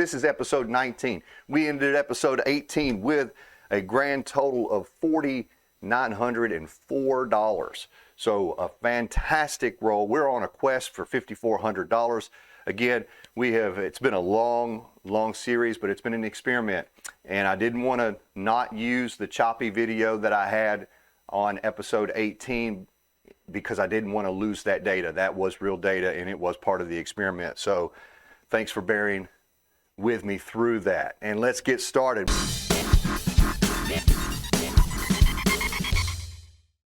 This is episode 19. We ended episode 18 with a grand total of $4,904. So a fantastic roll. We're on a quest for $5,400. Again, it's been a long series, but it's been an experiment. And I didn't want to not use the choppy video that I had on episode 18 because I didn't want to lose that data. That was real data and it was part of the experiment. So thanks for bearing with me through that. And let's get started.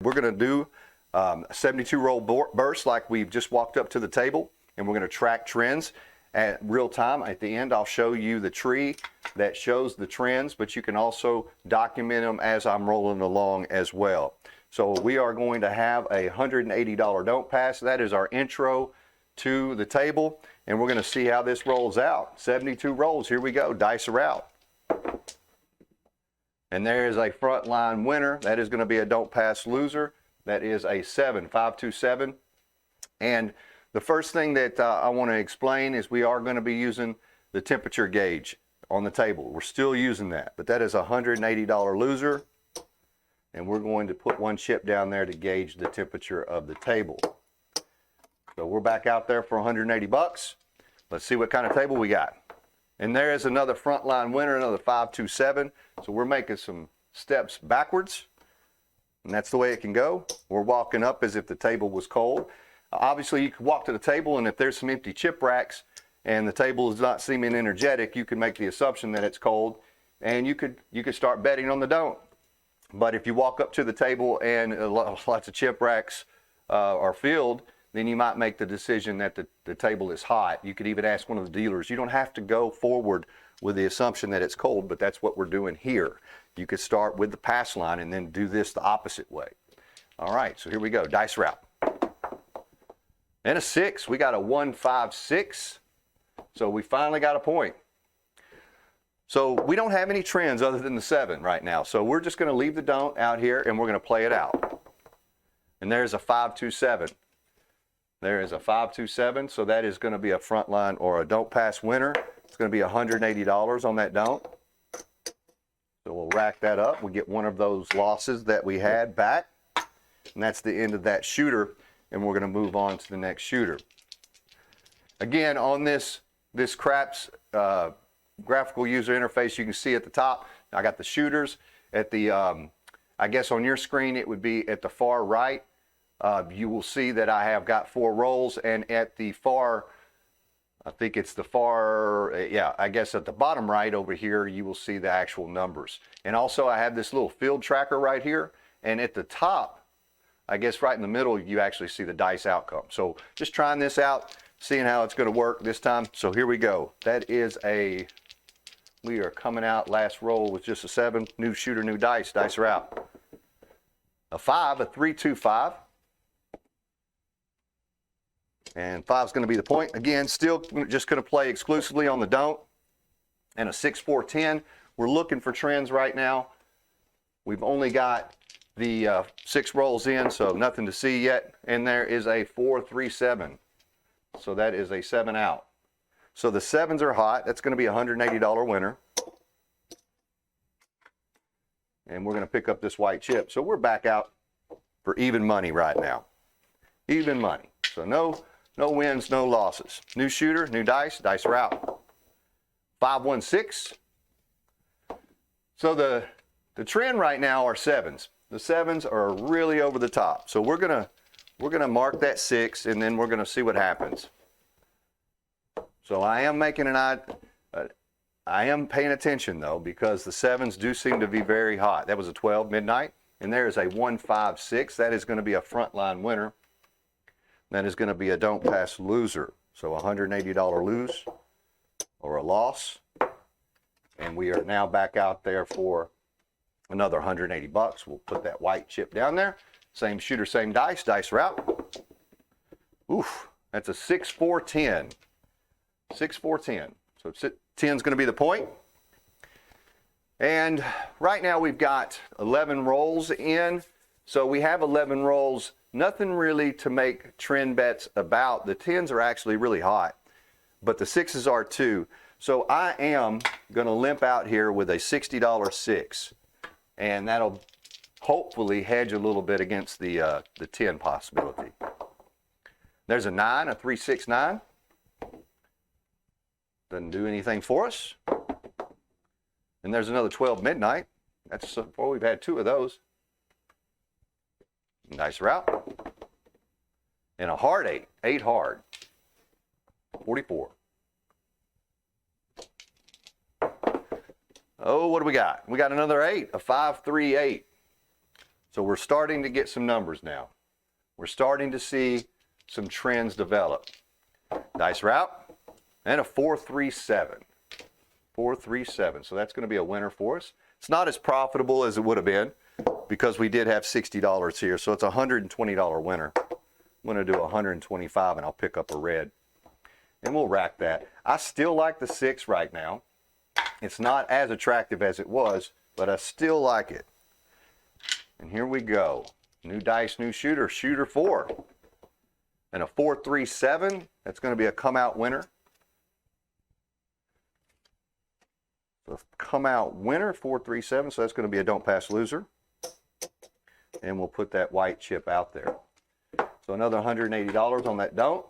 We're going to do a 72 roll burst like we've just walked up to the table, and we're going to track trends at real time. At the end, I'll show you the tree that shows the trends, but you can also document them as I'm rolling along as well. So we are going to have a $180 don't pass. That is our intro to the table, and we're going to see how this rolls out. 72 rolls, here we go, dice are out. And there is a front line winner. That is going to be a don't pass loser. That is a 527. And the first thing that I want to explain is we are going to be using the temperature gauge on the table. We're still using that, but that is a $180 loser. And we're going to put one chip down there to gauge the temperature of the table. So we're back out there for 180 bucks. Let's see what kind of table we got. And there is another frontline winner, another 527. So we're making some steps backwards. And that's the way it can go. We're walking up as if the table was cold. Obviously, you could walk to the table, and if there's some empty chip racks and the table is not seeming energetic, you can make the assumption that it's cold, and you could start betting on the don't. But if you walk up to the table and lots of chip racks are filled, then you might make the decision that the table is hot. You could even ask one of the dealers. You don't have to go forward with the assumption that it's cold, but that's what we're doing here. You could start with the pass line and then do this the opposite way. All right, so here we go, dice route. And a 6, we got a 156. So we finally got a point. So we don't have any trends other than the 7 right now. So we're just going to leave the don't out here and we're going to play it out. And there's a 527. There is a 527. So that is going to be a front line or a don't pass winner. It's going to be $180 on that don't. So we'll rack that up. We get one of those losses that we had back. And that's the end of that shooter. And we're going to move on to the next shooter. Again, on this craps graphical user interface, you can see at the top, I got the shooters. At the, I guess on your screen, it would be at the far right. You will see that I have got 4 rolls, and at the far, I think it's the far, yeah, I guess at the bottom right over here, you will see the actual numbers. And also I have this little field tracker right here, and at the top, I guess right in the middle, you actually see the dice outcome. So just trying this out, seeing how it's going to work this time. So here we go. That is we are coming out, last roll was just a 7, new shooter, new dice, dice are out. A 5, a 325. And 5 is going to be the point. Again, still just going to play exclusively on the don't. And a 6, 4, 10. We're looking for trends right now. We've only got the 6 rolls in, so nothing to see yet. And there is a 4, 3, 7. So that is a 7 out. So the 7s are hot. That's going to be a $180 winner. And we're going to pick up this white chip. So we're back out for even money right now. Even money. So no wins, no losses. New shooter, new dice, dice are out. 516. So the trend right now are 7s. The 7s are really over the top. So we're gonna mark that 6, and then we're gonna see what happens. So I am making I am paying attention though, because the 7s do seem to be very hot. That was a 12 midnight, and there is a 156. That is going to be a frontline winner. That is going to be a don't pass loser. So $180 lose or a loss. And we are now back out there for another 180 bucks. We'll put that white chip down there. Same shooter, same dice. Dice are out. Oof, that's a 6, 4, 10. 6, 4, 10. So 10 is going to be the point. And right now we've got 11 rolls in. So we have 11 rolls. Nothing really to make trend bets about. The 10s are actually really hot, but the 6s are too. So I am going to limp out here with a $60 6, and that'll hopefully hedge a little bit against the 10 possibility. There's a 9, a 3, 6, 9. Doesn't do anything for us. And there's another 12 midnight. That's, well, we've had 2 of those. Nice route. And a hard 8, 8 hard. 44. Oh, what do we got? We got another 8, a 5, 3, 8. So we're starting to get some numbers now. We're starting to see some trends develop. Nice route. And a 4, 3, 7. 4, 3, 7. So that's going to be a winner for us. It's not as profitable as it would have been because we did have $60 here. So it's a $120 winner. I'm going to do 125 and I'll pick up a red. And we'll rack that. I still like the 6 right now. It's not as attractive as it was, but I still like it. And here we go. New dice, new shooter, shooter 4. And a 4, 3, 7. That's going to be a come out winner. So come out winner, 4, 3, 7. So that's going to be a don't pass loser. And we'll put that white chip out there. So another $180 on that don't.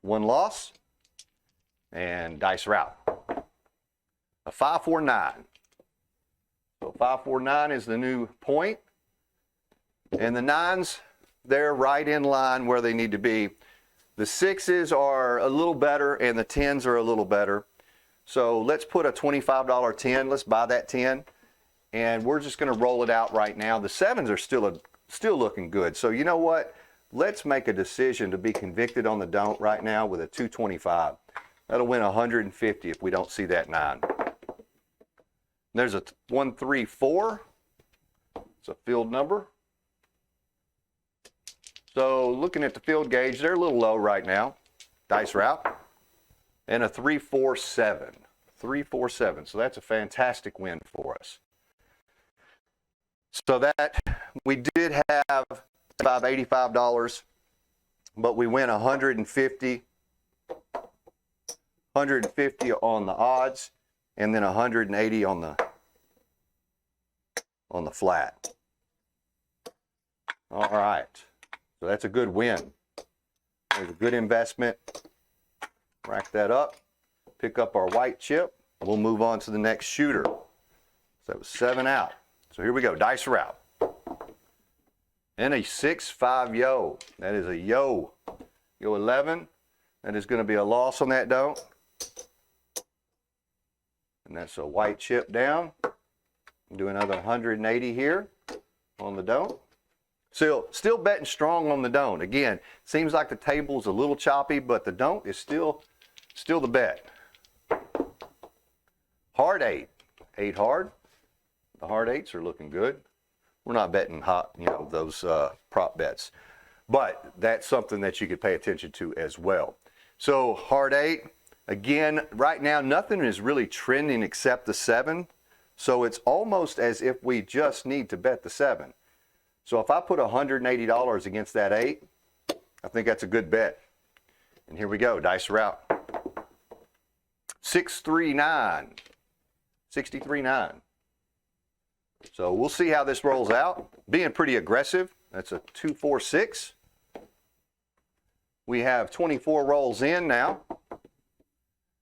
1 loss. And dice route. A 5, 4, 9. So 5, 4, 9 is the new point. And the 9s, they're right in line where they need to be. The 6s are a little better and the 10s are a little better. So let's put a $25 10. Let's buy that 10. And we're just going to roll it out right now. The 7s are still looking good. So you know what? Let's make a decision to be convicted on the don't right now with a 225. That'll win 150 if we don't see that 9. There's a 1, 3, 4. It's a field number. So looking at the field gauge, they're a little low right now. Dice route. And a 3, 4, 7. 3, 4, 7. So that's a fantastic win for us. So that we did have $85, but we win 150 on the odds, and then 180 on the flat. All right. So that's a good win. There's a good investment. Rack that up. Pick up our white chip. We'll move on to the next shooter. So that was 7 out. So here we go. Dice route. And a 6, 5 yo. That is a yo. Yo 11. That is going to be a loss on that don't. And that's a white chip down. Do another 180 here on the don't. Still betting strong on the don't. Again, seems like the table's a little choppy, but the don't is still the bet. Hard 8. 8 hard. The hard 8s are looking good. We're not betting hot, those prop bets. But that's something that you could pay attention to as well. So hard 8. Again, right now, nothing is really trending except the 7. So it's almost as if we just need to bet the 7. So if I put $180 against that 8, I think that's a good bet. And here we go, dice route. 639, 63.9. So we'll see how this rolls out. Being pretty aggressive. That's a 246. We have 24 rolls in now.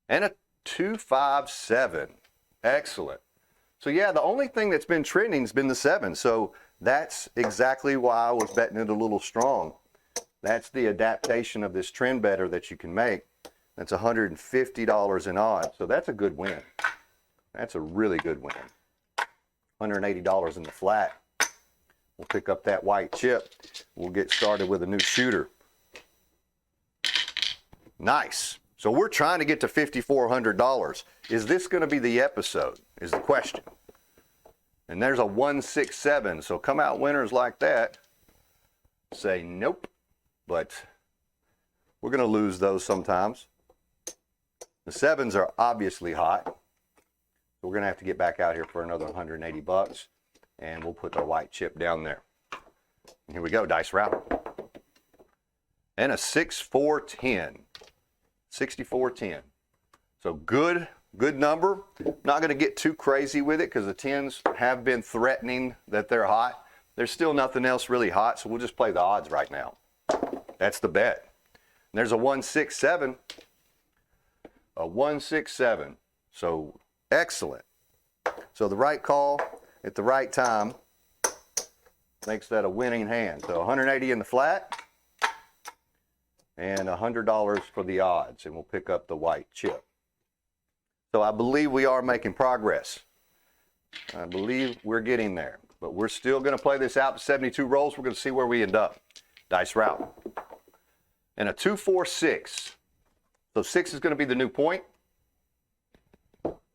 And a 257. Excellent. So yeah, the only thing that's been trending has been the 7. So that's exactly why I was betting it a little strong. That's the adaptation of this trend better that you can make. That's $150 in odds. So that's a good win. That's a really good win. $180 in the flat. We'll pick up that white chip. We'll get started with a new shooter. Nice. So we're trying to get to $5,400. Is this going to be the episode, is the question. And there's a 167. So come out winners like that. Say nope. But we're going to lose those sometimes. The 7s are obviously hot. So we're going to have to get back out here for another $180. And we'll put our white chip down there. And here we go, dice route. And a 6, 4, 10. 64.10. So good number. Not going to get too crazy with it because the 10s have been threatening that they're hot. There's still nothing else really hot, so we'll just play the odds right now. That's the bet. And there's a 167. A 167. So excellent. So the right call at the right time makes that a winning hand. So 180 in the flat and $100 for the odds, and we'll pick up the white chip. So I believe we are making progress. I believe we're getting there, but we're still going to play this out to 72 rolls. We're going to see where we end up. Dice route. And a 2-4-6. So 6 is going to be the new point.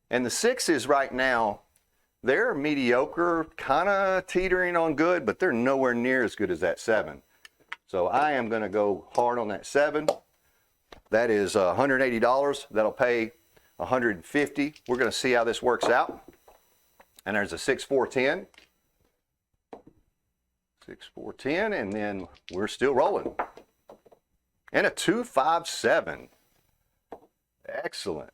And the 6s right now, they're mediocre, kind of teetering on good, but they're nowhere near as good as that 7. So I am going to go hard on that 7. That is $180. That'll pay $150. We're going to see how this works out. And there's a 6-4-10. 6-4-10, and then we're still rolling. And a 2-5-7. Excellent.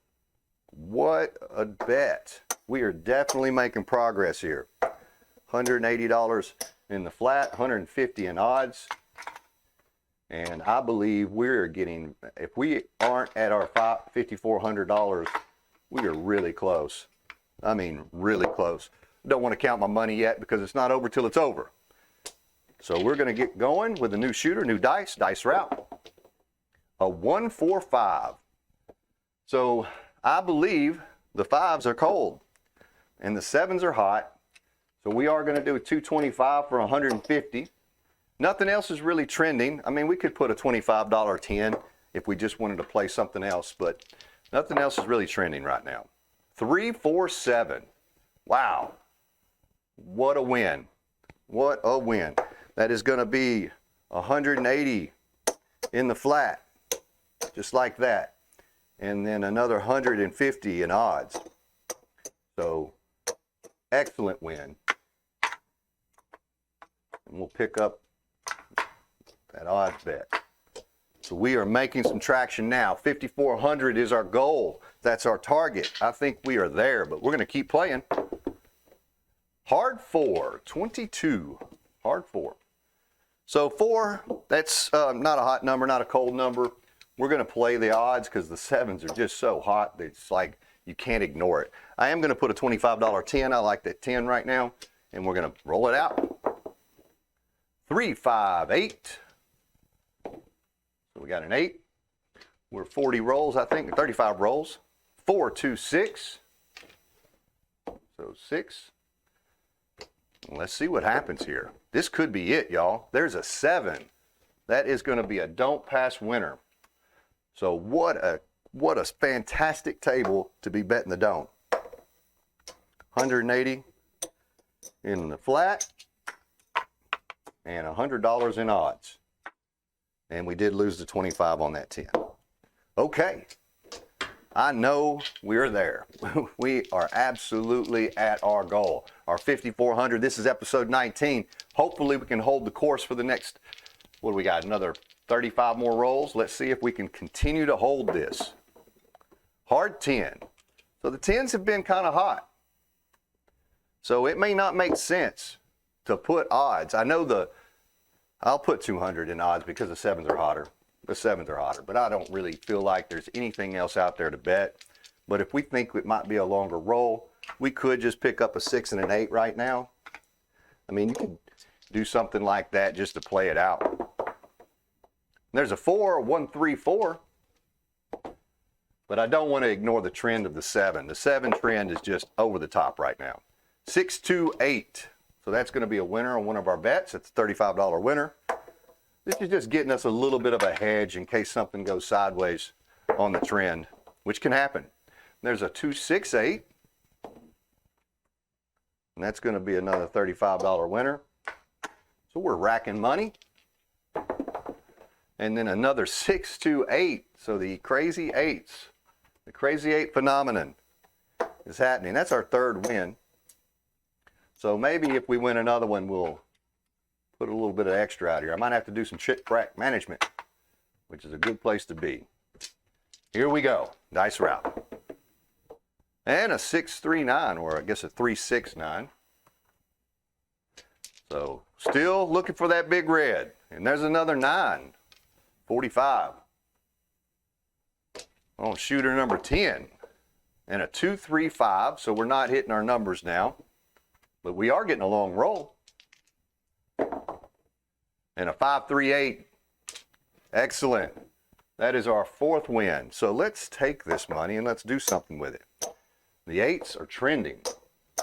What a bet. We are definitely making progress here. $180 in the flat, $150 in odds. And I believe we're getting, if we aren't at our $5,400, we are really close. I mean, really close. Don't want to count my money yet because it's not over till it's over. So we're going to get going with a new shooter, new dice route. A 1-4-5. So I believe the 5s are cold and the 7s are hot. So we are going to do a 225 for 150. Nothing else is really trending. I mean, we could put a $25 10 if we just wanted to play something else, but nothing else is really trending right now. 3-4-7. Wow. What a win. What a win. That is going to be 180 in the flat, just like that. And then another 150 in odds. So, excellent win. And we'll pick up that odds bet. So we are making some traction now. 5,400 is our goal. That's our target. I think we are there, but we're going to keep playing. Hard 4, 22. Hard 4. So 4, that's not a hot number, not a cold number. We're going to play the odds because the 7s are just so hot that it's like you can't ignore it. I am going to put a $25 10. I like that 10 right now, and we're going to roll it out. 3-5-8. So we got an 8. We're 40 rolls, I think, 35 rolls. 4-2-6. So 6. Let's see what happens here. This could be it, y'all. There's a 7. That is going to be a don't pass winner. So what a fantastic table to be betting the don't. 180 in the flat and $100 in odds. And we did lose the 25 on that 10. Okay. I know we're there. We are absolutely at our goal. Our 5,400. This is episode 19. Hopefully we can hold the course for the next, what do we got? Another 35 more rolls. Let's see if we can continue to hold this. Hard 10. So the 10s have been kind of hot. So it may not make sense to put odds. I know I'll put 200 in odds because the 7s are hotter. The 7s are hotter, but I don't really feel like there's anything else out there to bet. But if we think it might be a longer roll, we could just pick up a 6 and an 8 right now. I mean, you could do something like that just to play it out. There's a 4, 1-3-4. But I don't want to ignore the trend of the 7. The 7 trend is just over the top right now. 6-2-8. So that's going to be a winner on one of our bets. It's a $35 winner. This is just getting us a little bit of a hedge in case something goes sideways on the trend, which can happen. There's a 2-6-8. And that's going to be another $35 winner. So we're racking money. And then another 6-2-8. So the crazy 8s, the crazy 8 phenomenon is happening. That's our third win. So maybe if we win another one, we'll put a little bit of extra out here. I might have to do some chit crack management, which is a good place to be. Here we go. Dice route. And a 639, or I guess a 369. So still looking for that big red. And there's another 9, 45. On shooter number 10. And a 235, so we're not hitting our numbers now. But we are getting a long roll. And a 538. Excellent. That is our 4th win. So let's take this money and let's do something with it. The 8s are trending.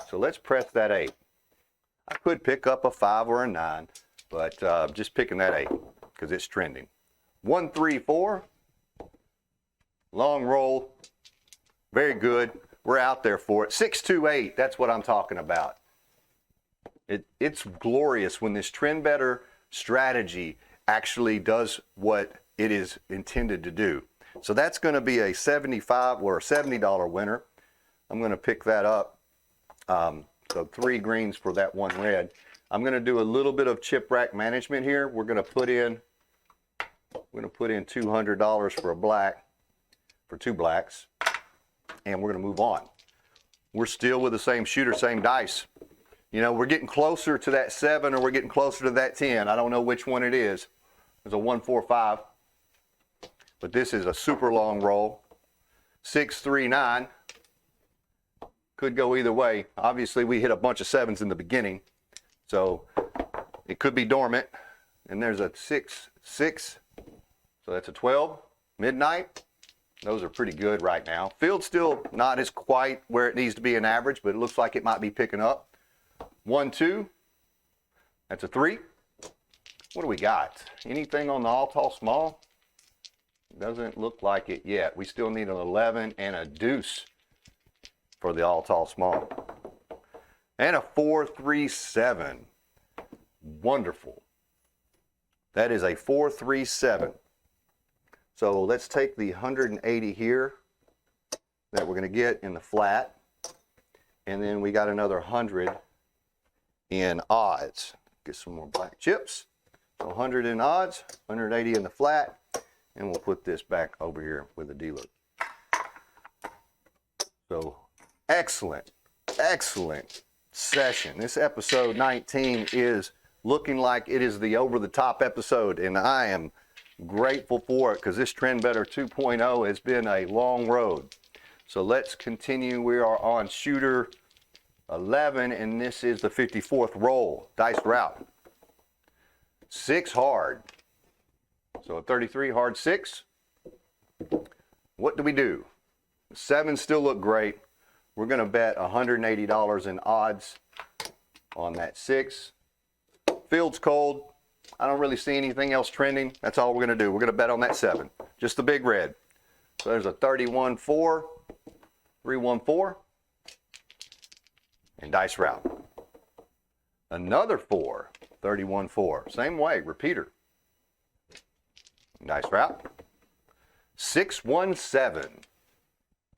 So let's press that 8. I could pick up a 5 or a 9, but just picking that 8 because it's trending. 1, 3, 4. Long roll. Very good. We're out there for it. 6, 2, 8. That's what I'm talking about. It's glorious when this trend better strategy actually does what it is intended to do. So that's going to be a $75 or a $70 winner. I'm going to pick that up. So 3 greens for that 1 red. I'm going to do a little bit of chip rack management here. We're going to put in $200 for a black, for 2 blacks, and we're going to move on. We're still with the same shooter, same dice. You know, we're getting closer to that 7 or we're getting closer to that 10. I don't know which one it is. There's a 1, 4, 5. But this is a super long roll. 6, 3, 9. Could go either way. Obviously, we hit a bunch of 7s in the beginning. So it could be dormant. And there's a 6, 6. So that's a 12. Midnight. Those are pretty good right now. Field's still not as quite where it needs to be an average, but it looks like it might be picking up. 1, 2. That's a 3. What do we got? Anything on the all tall small? Doesn't look like it yet. We still need an 11 and a deuce for the all tall small. And a 4, 3, 7. Wonderful. That is a 4, 3, 7. So let's take the 180 here that we're going to get in the flat. And then we got another 100 in odds. Get some more black chips. So 100 in odds, 180 in the flat, and we'll put this back over here with the dealer. So excellent, excellent session. This episode 19 is looking like it is the over-the-top episode, and I am grateful for it because this Trend Better 2.0 has been a long road. So let's continue. We are on shooter 11, and this is the 54th roll, dice route. 6 hard. So a 33 hard 6. What do we do? 7s still look great. We're going to bet $180 in odds on that 6. Field's cold. I don't really see anything else trending. That's all we're going to do. We're going to bet on that 7. Just the big red. So there's a 31 4, 3 1 4, and dice route. Another 4. 31 4. Same way, repeater. Nice route. 6 1 7.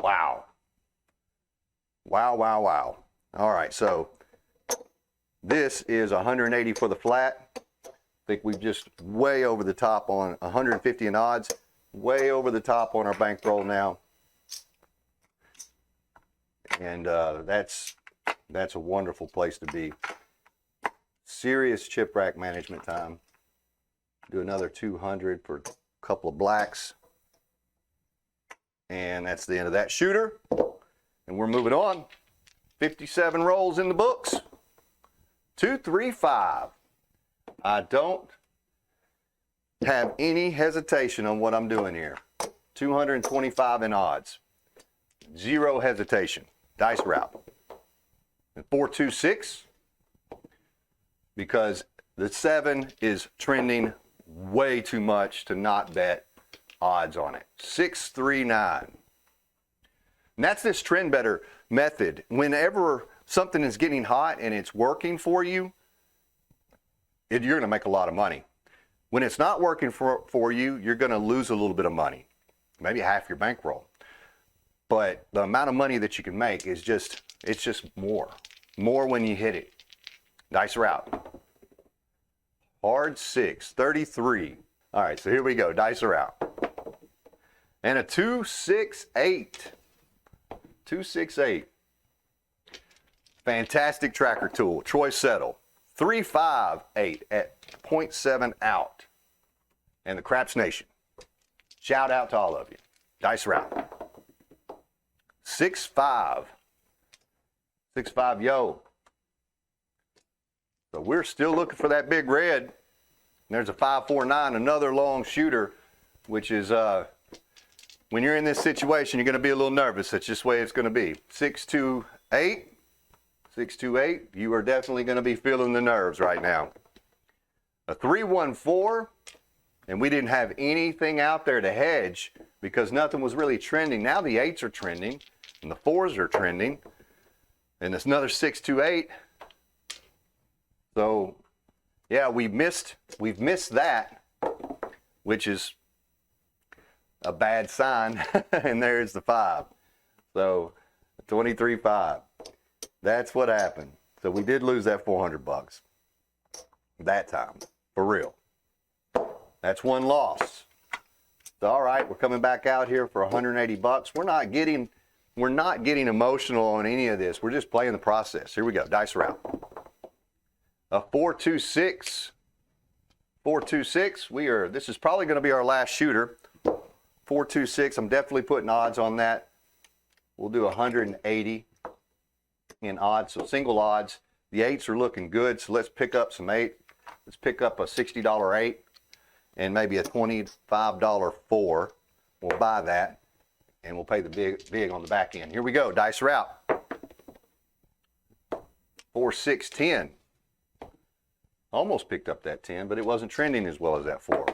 Wow. Wow, wow, wow. All right, so this is 180 for the flat. I think we've just way over the top on 150 in odds. Way over the top on our bankroll now. And that's a wonderful place to be. Serious chip rack management time. Do another 200 for a couple of blacks. And that's the end of that shooter. And we're moving on. 57 rolls in the books. 2, 3, 5. I don't have any hesitation on what I'm doing here. 225 in odds. 0 hesitation. Dice route. And 4, 2, 6. Because the 7 is trending way too much to not bet odds on it. 6, 3, 9. And that's this trend better method. Whenever something is getting hot and it's working for you, you're going to make a lot of money. When it's not working for you, you're going to lose a little bit of money, maybe half your bankroll. But the amount of money that you can make is just more when you hit it. Dice route. Hard 6, 33. All right, so here we go. Dice are out. And a 2, 6, 8. 268. Fantastic tracker tool. Troy Settle. 358 at 0.7 out. And the Craps Nation. Shout out to all of you. Dice route. 6-5. 6-5, yo. So we're still looking for that big red. And there's a 5-4-9, another long shooter, which is, when you're in this situation, you're going to be a little nervous. That's just the way it's going to be. 6-2-8. 6-2-8. You are definitely going to be feeling the nerves right now. A 3-1-4. And we didn't have anything out there to hedge because nothing was really trending. Now the 8s are trending and the 4s are trending. And it's another 6-2-8. So yeah, we've missed that, which is a bad sign. And there's the 5. So 23-5. That's what happened. So we did lose that $400 that time, for real. That's one loss. So, all right, we're coming back out here for $180. We're not getting emotional on any of this. We're just playing the process. Here we go. Dice route. A 4-2-6. 4-2-6. This is probably going to be our last shooter. 4-2-6. I'm definitely putting odds on that. We'll do 180 in odds. So single odds. The 8s are looking good. So let's pick up some 8. Let's pick up a $60 8. And maybe a $25 4. We'll buy that, and we'll pay the big on the back end. Here we go, dice route. 4-6-10. Almost picked up that 10, but it wasn't trending as well as that 4.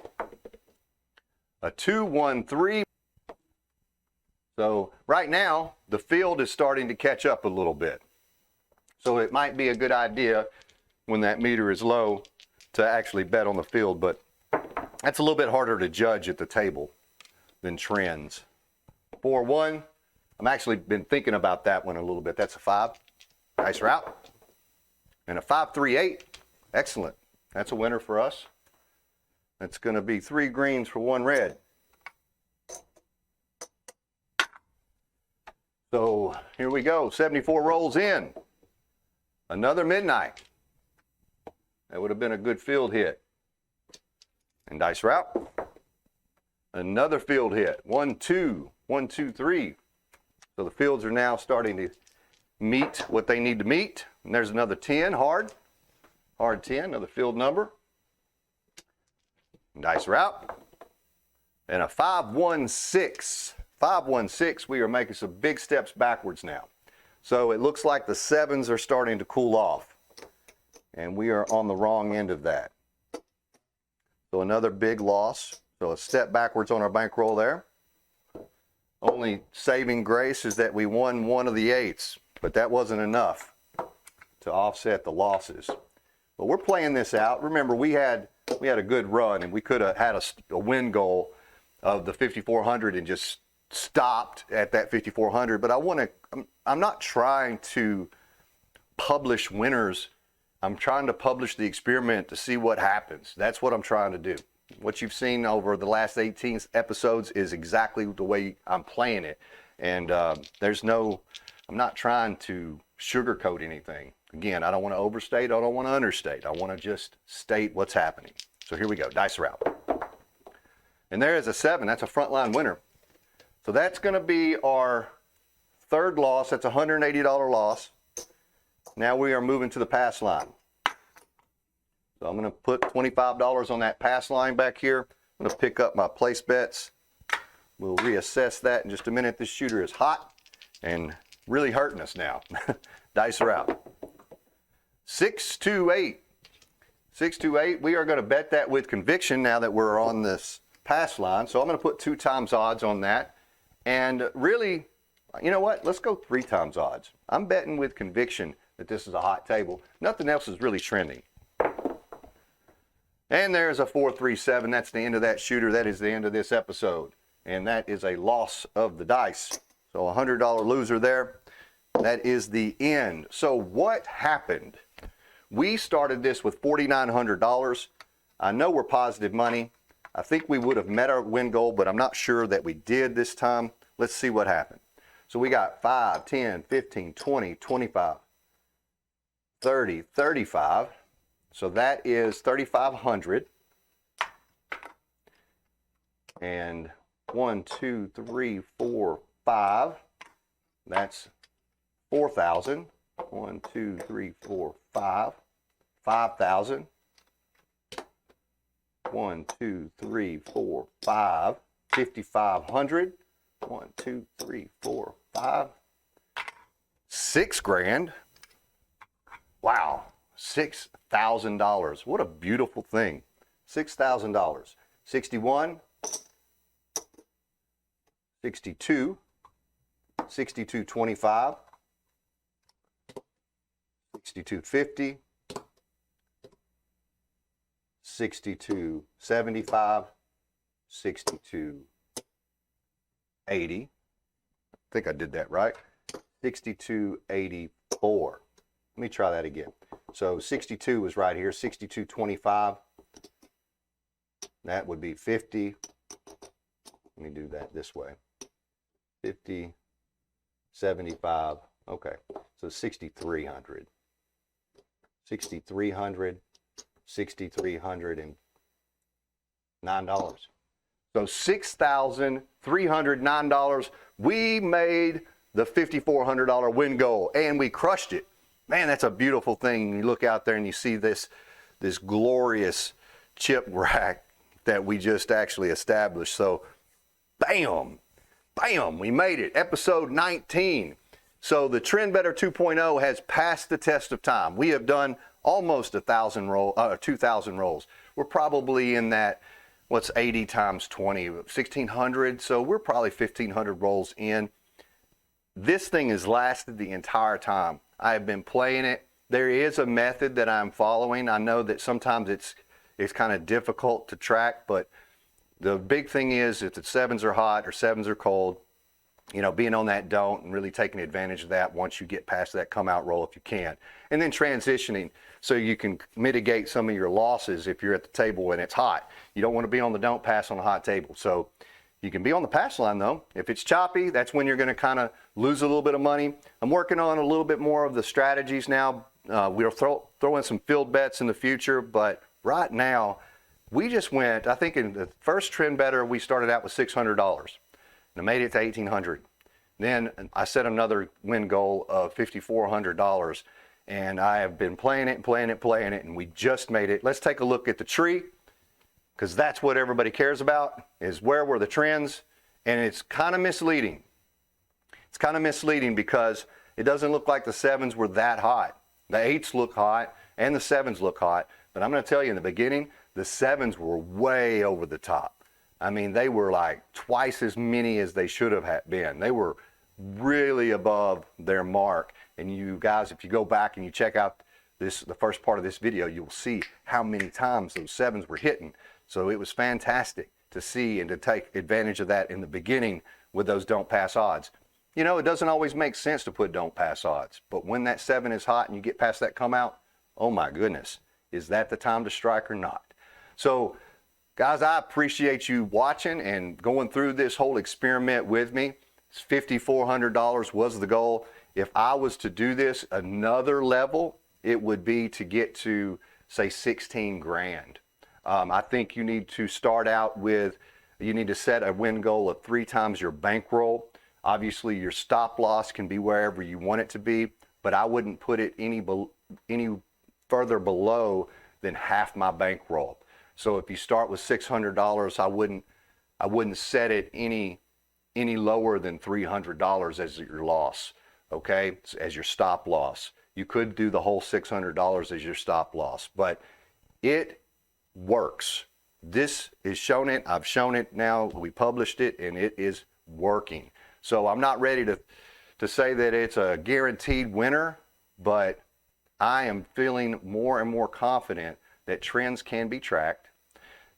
A 2-1-3. So right now, the field is starting to catch up a little bit. So it might be a good idea when that meter is low to actually bet on the field, but that's a little bit harder to judge at the table than trends. 4-1. I'm actually been thinking about that one a little bit. That's a 5. Nice route. And a 5-3-8. Excellent. That's a winner for us. That's going to be 3 greens for 1 red. So here we go. 74 rolls in. Another midnight. That would have been a good field hit. And dice route. Another field hit. 1-2. 1-2-3. So the fields are now starting to meet what they need to meet. And there's another 10, hard 10, another field number. And dice route. And a 5-1-6. 5-1-6, we are making some big steps backwards now. So it looks like the 7s are starting to cool off. And we are on the wrong end of that. So another big loss. So a step backwards on our bankroll there. Only saving grace is that we won one of the 8s, but that wasn't enough to offset the losses. But we're playing this out. Remember, we had a good run, and we could have had a win goal of the 5,400 and just stopped at that 5,400. But I'm not trying to publish winners. I'm trying to publish the experiment to see what happens. That's what I'm trying to do. What you've seen over the last 18 episodes is exactly the way I'm playing it. And I'm not trying to sugarcoat anything. Again, I don't want to overstate. I don't want to understate. I want to just state what's happening. So here we go, dice route. And there is a 7. That's a frontline winner. So that's going to be our 3rd loss. That's a $180 loss. Now we are moving to the pass line. So I'm going to put $25 on that pass line back here. I'm going to pick up my place bets. We'll reassess that in just a minute. This shooter is hot and really hurting us now. Dice route. 6-2-8. 6-2-8. We are going to bet that with conviction now that we're on this pass line. So I'm going to put 2 times odds on that. And really, you know what? Let's go 3 times odds. I'm betting with conviction that this is a hot table. Nothing else is really trending. And there's a 4-3-7. That's the end of that shooter. That is the end of this episode. And that is a loss of the dice. So a $100 loser there. That is the end. So what happened? We started this with $4,900. I know we're positive money. I think we would have met our win goal, but I'm not sure that we did this time. Let's see what happened. So we got 5, 10, 15, 20, 25, 30, 35. So that is 3,500. And 1, 2, 3, 4, 5. That's 4,000. 1, 2, 3, 4, 5. 5,000. 1, 2, 3, 4, 5. 5,500. 1, 2, 3, 4, 5. 6 grand. Wow, $6,000. What a beautiful thing. $6,000. 61, 62, 62.25, 62.50, 62.75, 62.80. I think I did that right. 62.84. Let me try that again. So 62 was right here, 62.25. That would be 50. Let me do that this way. 50, 75. Okay, so 6,300. 6,300, $6,309. So $6,309. We made the $5,400 win goal, and we crushed it. Man, that's a beautiful thing. You look out there and you see this glorious chip rack that we just actually established. So bam, bam, we made it. Episode 19. So the Trend Bettor 2.0 has passed the test of time. We have done almost 2,000 rolls. We're probably in that, what's 80 times 20, 1,600. So we're probably 1,500 rolls in. This thing has lasted the entire time. I have been playing it. There is a method that I'm following. I know that sometimes it's kind of difficult to track, but the big thing is if the sevens are hot or sevens are cold, you know, being on that don't and really taking advantage of that once you get past that come out roll if you can. And then transitioning so you can mitigate some of your losses if you're at the table and it's hot. You don't want to be on the don't pass on a hot table. So you can be on the pass line though. If it's choppy, that's when you're going to kind of lose a little bit of money. I'm working on a little bit more of the strategies now. We'll throw in some field bets in the future, but right now we just went, I think in the first Trend Bettor, we started out with $600 and I made it to $1,800. Then I set another win goal of $5,400 and I have been playing it, and we just made it. Let's take a look at the tree, because that's what everybody cares about, is where were the trends. And it's kind of misleading. It's kind of misleading because it doesn't look like the sevens were that hot. The eights look hot and the sevens look hot, but I'm going to tell you in the beginning, the sevens were way over the top. I mean, they were like twice as many as they should have been. They were really above their mark. And you guys, if you go back and you check out the first part of this video, you'll see how many times those sevens were hitting. So it was fantastic to see and to take advantage of that in the beginning with those don't pass odds. You know, it doesn't always make sense to put don't pass odds, but when that seven is hot and you get past that come out, oh my goodness, is that the time to strike or not? So guys, I appreciate you watching and going through this whole experiment with me. $5,400 was the goal. If I was to do this another level, it would be to get to, say, 16 grand. I think you need to start out with, you need to set a win goal of 3 times your bankroll. Obviously, your stop loss can be wherever you want it to be, but I wouldn't put it any further below than half my bankroll. So if you start with $600, I wouldn't set it any lower than $300 as your loss, okay, as your stop loss. You could do the whole $600 as your stop loss, but it works. This is shown it. I've shown it now. We published it, and it is working. So I'm not ready to say that it's a guaranteed winner, but I am feeling more and more confident that trends can be tracked,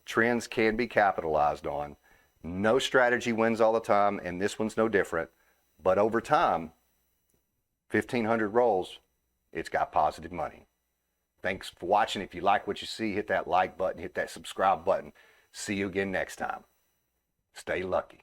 trends can be capitalized on. No strategy wins all the time, and this one's no different. But over time, 1,500 rolls, it's got positive money. Thanks for watching. If you like what you see, hit that like button, hit that subscribe button. See you again next time. Stay lucky.